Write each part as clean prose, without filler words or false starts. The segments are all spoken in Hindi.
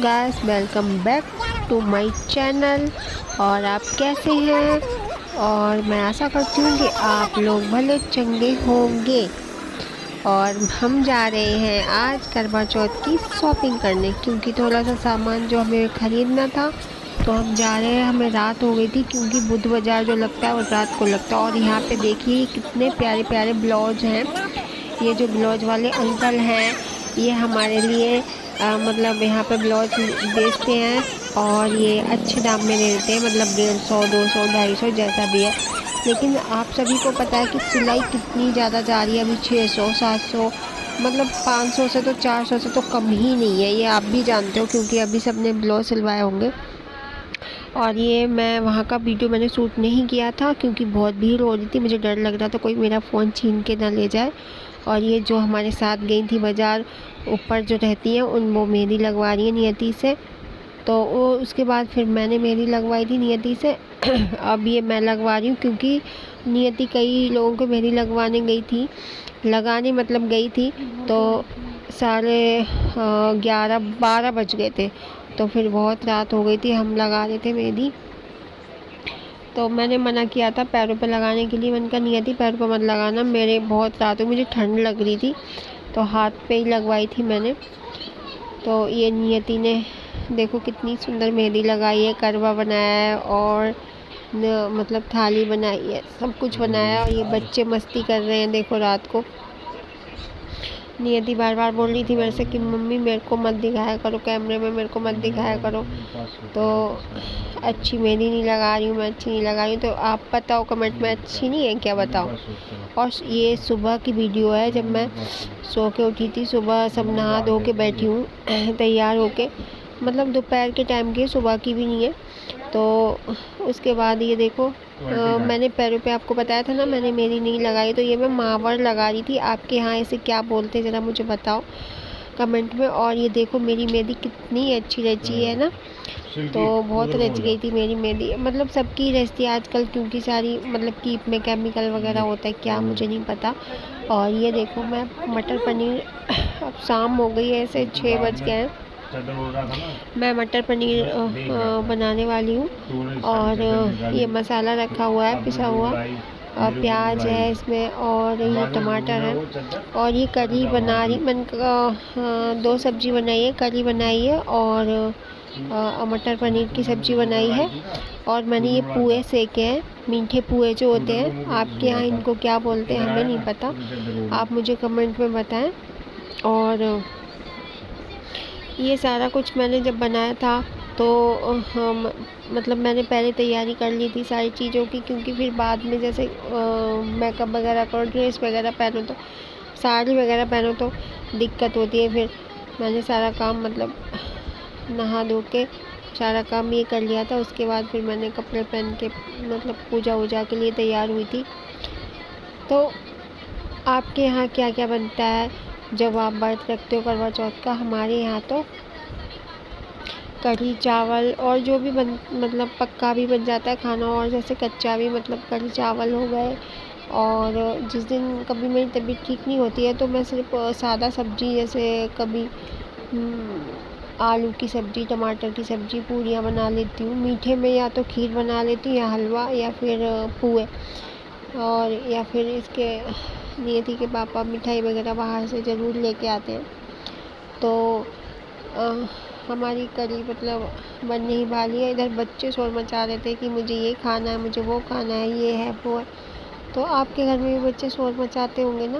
Guys, welcome back to my channel. और आप कैसे हैं? और मैं आशा करती हूँ कि आप लोग भले चंगे होंगे। और हम जा रहे हैं आज करवा चौथ की शॉपिंग करने, क्योंकि थोड़ा सा सामान जो हमें ख़रीदना था, तो हम जा रहे हैं। हमें रात हो गई थी, क्योंकि बुध बाज़ार जो लगता है वो रात को लगता है। और यहाँ पे देखिए कितने प्यारे प्यारे ब्लाउज हैं। ये जो ब्लाउज वाले अंकल हैं, ये हमारे लिए मतलब यहाँ पे ब्लाउज बेचते हैं। और ये अच्छे दाम में दे देते हैं, मतलब 150, 200, 250 जैसा भी है। लेकिन आप सभी को पता है कि सिलाई कितनी ज़्यादा जा रही है अभी, 600, 700, मतलब 500 से तो 400 से तो कम ही नहीं है। ये आप भी जानते हो, क्योंकि अभी सबने ब्लाउज सिलवाए होंगे। और ये मैं वहाँ का वीडियो मैंने शूट नहीं किया था, क्योंकि बहुत भीड़ हो रही थी। मुझे डर लग रहा था कोई मेरा फ़ोन छीन के ना ले जाए। और ये जो हमारे साथ गई थी बाज़ार, ऊपर जो रहती हैं उन, वो मेहंदी लगवा रही है नियति से। तो वो उसके बाद फिर मैंने मेहंदी लगवाई थी नियति से। अब ये मैं लगवा रही हूँ, क्योंकि नियति कई लोगों को मेहंदी लगवाने गई थी, लगाने मतलब गई थी। तो 11:30 12 बज गए थे। तो फिर बहुत रात हो गई थी, हम लगा रहे थे मेहंदी। तो मैंने मना किया था पैरों पे लगाने के लिए। मैंने कहा नियति पैरों पे मत लगाना, मेरे बहुत रात हो, मुझे ठंड लग रही थी, तो हाथ पे ही लगवाई थी मैंने। तो ये नियति ने देखो कितनी सुंदर मेहंदी लगाई है, करवा बनाया है, और मतलब थाली बनाई है, सब कुछ बनाया है। और ये बच्चे मस्ती कर रहे हैं देखो रात को। नियति बार बार बोल रही थी मेरे से कि मम्मी मेरे को मत दिखाया करो कैमरे में, मेरे को मत दिखाया करो। तो अच्छी मेहंदी नहीं लगा रही हूँ मैं, अच्छी नहीं लगा रही हूँ। तो आप बताओ कमेंट में, अच्छी नहीं है क्या, बताओ। और ये सुबह की वीडियो है, जब मैं सो के उठी थी सुबह, सब नहा धो के बैठी हूँ तैयार होके, मतलब दोपहर के टाइम की, सुबह की भी नहीं है। तो उसके बाद ये देखो, मैंने पैरों पे आपको बताया था ना मैंने मेहंदी नहीं लगाई, तो ये मैं मावर लगा रही थी। आपके यहाँ इसे क्या बोलते हैं ज़रा मुझे बताओ कमेंट में। और ये देखो मेरी मेहंदी कितनी अच्छी रची है ना, तो बहुत रच गई थी मेरी मेहंदी। मतलब सबकी रचती है आजकल, क्योंकि सारी मतलब कीप में केमिकल वगैरह होता है, क्या मुझे नहीं पता। और ये देखो मैं मटर पनीर, अब शाम हो गई है, ऐसे 6 बज गए हैं, मैं मटर पनीर बनाने वाली हूँ। और ये मसाला रखा हुआ है पिसा हुआ, प्याज है इसमें, और ये टमाटर है। और ये करी बना रही, मैंने 2 सब्ज़ी बनाई है, करी बनाई है और मटर पनीर की सब्ज़ी बनाई है। और मैंने ये पुए सेके हैं, मीठे पुए जो होते हैं, आपके यहाँ इनको क्या बोलते हैं हमें नहीं पता, आप मुझे कमेंट में बताएं। और ये सारा कुछ मैंने जब बनाया था, तो हम मतलब मैंने पहले तैयारी कर ली थी सारी चीज़ों की, क्योंकि फिर बाद में जैसे मेकअप वगैरह करो, ड्रेस वगैरह पहनो, तो साड़ी वगैरह पहनो तो दिक्कत होती है। फिर मैंने सारा काम मतलब नहा धो के सारा काम ये कर लिया था। उसके बाद फिर मैंने कपड़े पहन के मतलब पूजा वूजा के लिए तैयार हुई थी। तो आपके यहाँ क्या क्या बनता है जब आप व्रत रखते हो करवा चौथ का? हमारे यहाँ तो कढ़ी चावल, और जो भी मतलब पक्का भी बन जाता है खाना, और जैसे कच्चा भी, मतलब कढ़ी चावल हो गए। और जिस दिन कभी मेरी तबीयत ठीक नहीं होती है, तो मैं सिर्फ सादा सब्ज़ी, जैसे कभी आलू की सब्ज़ी, टमाटर की सब्ज़ी, पूरियाँ बना लेती हूँ। मीठे में या तो खीर बना लेती हूँ, या हलवा, या फिर पुए। और या फिर इसके नियति के पापा मिठाई वगैरह बाहर से ज़रूर लेके आते हैं। तो हमारी करी मतलब बनने ही वाली है। इधर बच्चे शोर मचा रहे थे कि मुझे ये खाना है, मुझे वो खाना है, ये है वो है। तो आपके घर में भी बच्चे शोर मचाते होंगे ना।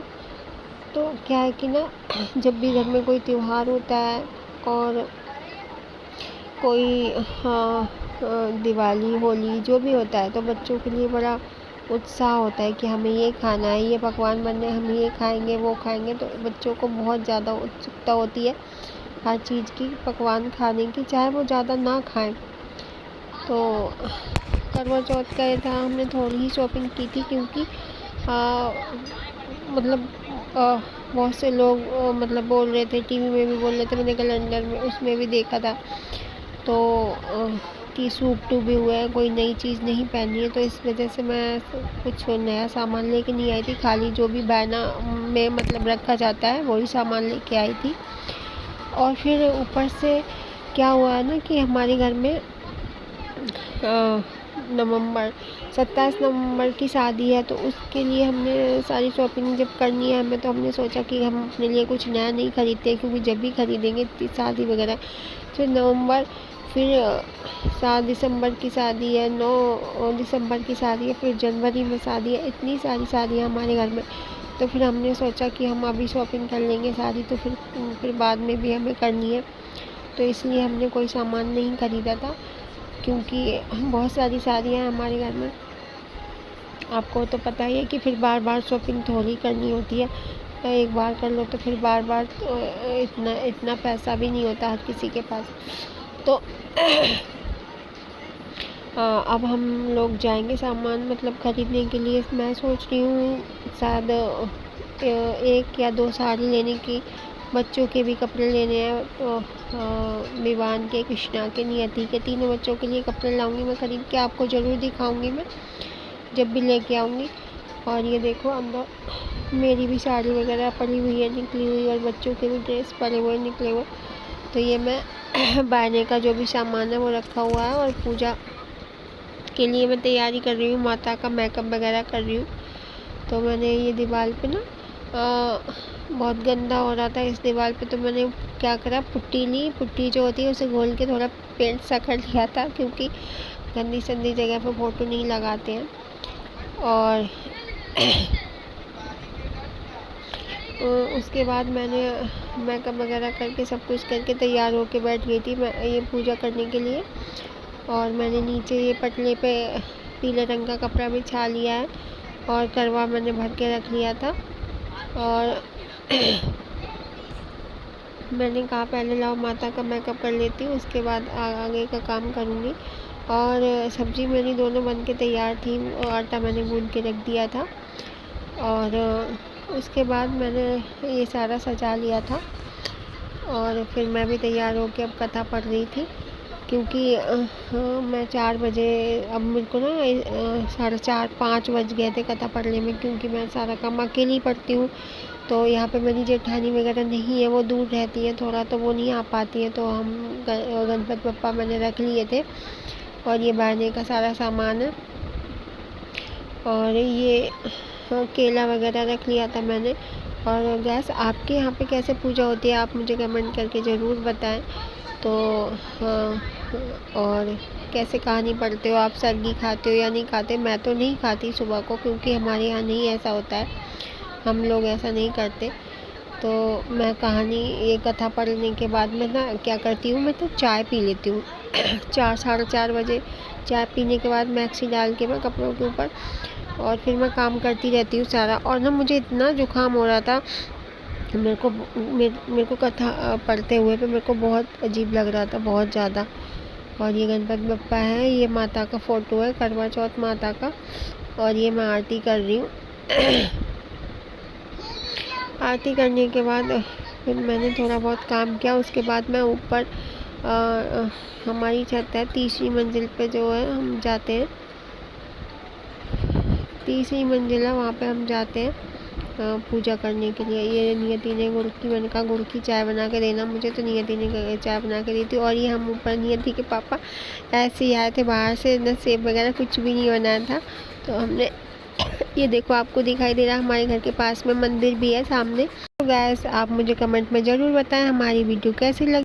तो क्या है कि ना, जब भी घर में कोई त्यौहार होता है, और कोई दिवाली, होली जो भी होता है, तो बच्चों के लिए बड़ा उत्साह होता है कि हमें ये खाना है, ये पकवान बनने, हम ये खाएंगे, वो खाएंगे। तो बच्चों को बहुत ज़्यादा उत्सुकता होती है हर चीज़ की, पकवान खाने की, चाहे वो ज़्यादा ना खाएं। तो करवा चौथ का ये था, हमने थोड़ी ही शॉपिंग की थी, क्योंकि मतलब बहुत से लोग मतलब बोल रहे थे, टीवी में भी बोल रहे थे, मैंने कैलेंडर में उसमें भी देखा था। तो कि सूट टू भी हुआ है, कोई नई चीज़ नहीं पहनी है। तो इस वजह से मैं कुछ नया सामान लेके नहीं आई थी, खाली जो भी बहना में मतलब रखा जाता है वही सामान लेके आई थी। और फिर ऊपर से क्या हुआ है ना कि हमारे घर में नवंबर 27 नवंबर की शादी है, तो उसके लिए हमने सारी शॉपिंग जब करनी है हमें, तो हमने सोचा कि हम अपने लिए कुछ नया नहीं खरीदते, क्योंकि जब भी खरीदेंगे इतनी शादी वगैरह। फिर नवंबर, फिर 7 दिसंबर की शादी है, 9 दिसंबर की शादी है, फिर जनवरी में शादी है। इतनी सारी शादियाँ हमारे घर में, तो फिर हमने सोचा कि हम अभी शॉपिंग कर लेंगे सारी, तो फिर बाद में भी हमें करनी है, तो इसलिए हमने कोई सामान नहीं खरीदा था, क्योंकि बहुत सारी शादियाँ हैं हमारे घर में। आपको तो पता ही है कि फिर बार बार शॉपिंग थोड़ी करनी होती है, एक बार कर लो तो फिर बार बार तो इतना इतना पैसा भी नहीं होता हर किसी के पास। तो अब हम लोग जाएंगे सामान मतलब ख़रीदने के लिए। मैं सोच रही हूँ शायद 1 या 2 साड़ी लेने की, बच्चों के भी कपड़े लेने हैं, तो विवान के, कृष्णा के, नियति के, तीनों बच्चों के लिए कपड़े लाऊंगी मैं खरीद के, आपको ज़रूर दिखाऊंगी मैं जब भी लेके आऊँगी। और ये देखो अंदर मेरी भी साड़ी वगैरह पड़ी हुई है, निकली हुई, और बच्चों के भी ड्रेस पड़े हुए निकले हुए। तो ये मैं बहने का जो भी सामान है वो रखा हुआ है, और पूजा के लिए मैं तैयारी कर रही हूँ, माता का मेकअप वगैरह कर रही हूँ। तो मैंने ये दीवार पे ना बहुत गंदा हो रहा था इस दीवार पे, तो मैंने क्या करा, पुट्टी ली, पुट्टी जो होती है उसे घोल के थोड़ा पेंट सा कर लिया था, क्योंकि गंदी संदी जगह पे फ़ोटो नहीं लगाते हैं। और उसके बाद मैंने मेकअप वगैरह करके सब कुछ करके तैयार होके बैठ गई थी मैं ये पूजा करने के लिए। और मैंने नीचे ये पटले पे पीले रंग का कपड़ा बिछा लिया है, और करवा मैंने भर के रख लिया था। और मैंने कहा पहले लाओ माता का मेकअप कर लेती हूँ, उसके बाद आगे का काम करूँगी। और सब्ज़ी मेरी दोनों बन के तैयार थी, आटा मैंने गूँध के रख दिया था। और उसके बाद मैंने ये सारा सजा लिया था, और फिर मैं भी तैयार होकर अब कथा पढ़ रही थी, क्योंकि मैं 4 बजे, अब मेरे को ना 4:30-5 बज गए थे कथा पढ़ने में, क्योंकि मैं सारा काम अकेली पढ़ती हूँ। तो यहाँ पे मेरी जेठानी वगैरह नहीं है, वो दूर रहती है थोड़ा, तो वो नहीं आ पाती है, तो हम गणपति बप्पा मैंने रख लिए थे। और ये बहने का सारा सामान है, और ये केला वगैरह रख लिया था मैंने। और गैस, आपके यहाँ पे कैसे पूजा होती है आप मुझे कमेंट करके ज़रूर बताएं। तो और कैसे कहानी पढ़ते हो आप, सरगी खाते हो या नहीं खाते? मैं तो नहीं खाती सुबह को, क्योंकि हमारे यहाँ नहीं ऐसा होता है, हम लोग ऐसा नहीं करते। तो मैं कहानी, ये कथा पढ़ने के बाद मैं ना क्या करती हूँ, मैं तो चाय पी लेती हूँ 4-4:30 बजे चाय पीने के बाद मैक्सी डाल के मैं कपड़ों के ऊपर, और फिर मैं काम करती रहती हूँ सारा। और ना मुझे इतना जुकाम हो रहा था, मेरे को कथा पढ़ते हुए पे मेरे को बहुत अजीब लग रहा था, बहुत ज़्यादा। और ये गणपति बप्पा है, ये माता का फ़ोटो है, करवा चौथ माता का, और ये मैं आरती कर रही हूँ आरती करने के बाद फिर मैंने थोड़ा बहुत काम किया। उसके बाद मैं ऊपर हमारी छत है, 3री मंजिल पे जो है हम जाते हैं, 3री मंजिल है, वहाँ पे हम जाते हैं पूजा करने के लिए। ये नियति ने गुड़ की, मैंने कहा गुड़ की चाय बना के देना मुझे, तो नियति ने चाय बना के दी थी। और ये हम ऊपर, नियति के पापा ऐसे ही आए थे बाहर से, न सेब वगैरह कुछ भी नहीं बनाया था, तो हमने ये देखो आपको दिखाई दे रहा है, हमारे घर के पास में मंदिर भी है सामने। तो गैस, आप मुझे कमेंट में ज़रूर बताएं हमारी वीडियो कैसी लगी।